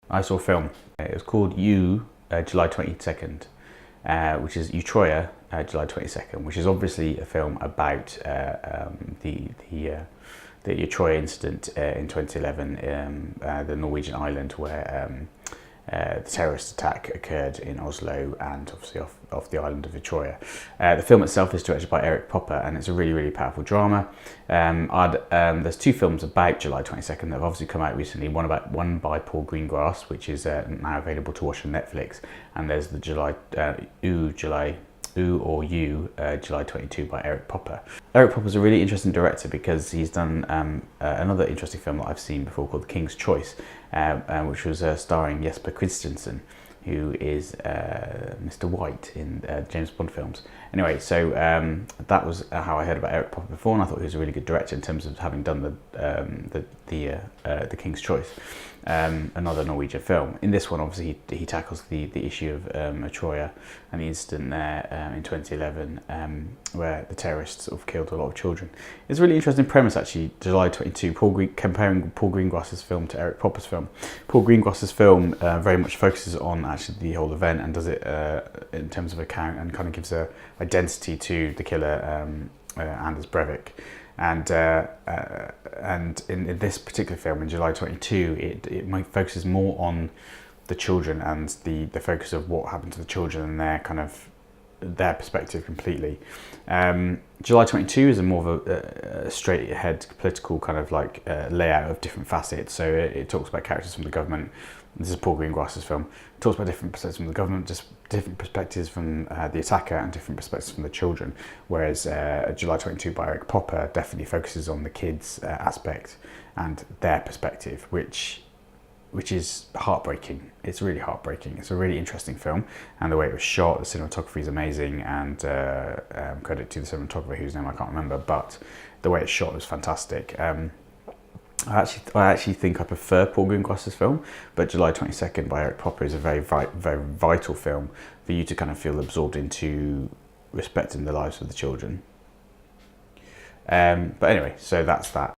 I saw a film. It was called July 22nd, which is Utoya, July 22nd, which is obviously a film about the Utoya incident in 2011, the Norwegian island where the terrorist attack occurred in Oslo and obviously off the island of Utoya. The film itself is directed by Erik Poppe, and it's a really, really powerful drama. There's two films about July 22nd that have obviously come out recently. One by Paul Greengrass, which is now available to watch on Netflix, and there's the July 22 by Erik Poppe. Erik Poppe is a really interesting director because he's done another interesting film that I've seen before called The King's Choice, which was starring Jesper Christensen, who is Mr. White in James Bond films. Anyway, so that was how I heard about Erik Poppe before, and I thought he was a really good director in terms of having done the King's Choice, another Norwegian film. In this one, obviously, he tackles the issue of Utoya and the incident there in 2011, where the terrorists sort of killed a lot of children. It's a really interesting premise, actually. July 22, comparing Paul Greengrass's film to Erik Poppe's film. Paul Greengrass's film very much focuses on actually the whole event and does it in terms of account, and kind of gives a identity to the killer, Anders Breivik. And in this particular film, in July 22, it focuses more on the children and the focus of what happened to the children and their perspective completely. July 22 is a more of a straight ahead political kind of like layout of different facets. So it talks about characters from the government. This is Paul Greengrass's film. It talks about different perspectives from the government, just different perspectives from the attacker and different perspectives from the children. Whereas July 22 by Erik Poppe definitely focuses on the kids' aspect and their perspective, which is heartbreaking. It's really heartbreaking. It's a really interesting film, and the way it was shot, the cinematography is amazing, and credit to the cinematographer whose name I can't remember, but the way it's shot was fantastic. I actually think I prefer Paul Greengrass's film, but July 22nd by Erik Poppe is a very, very vital film for you to kind of feel absorbed into respecting the lives of the children. But anyway, so that's that.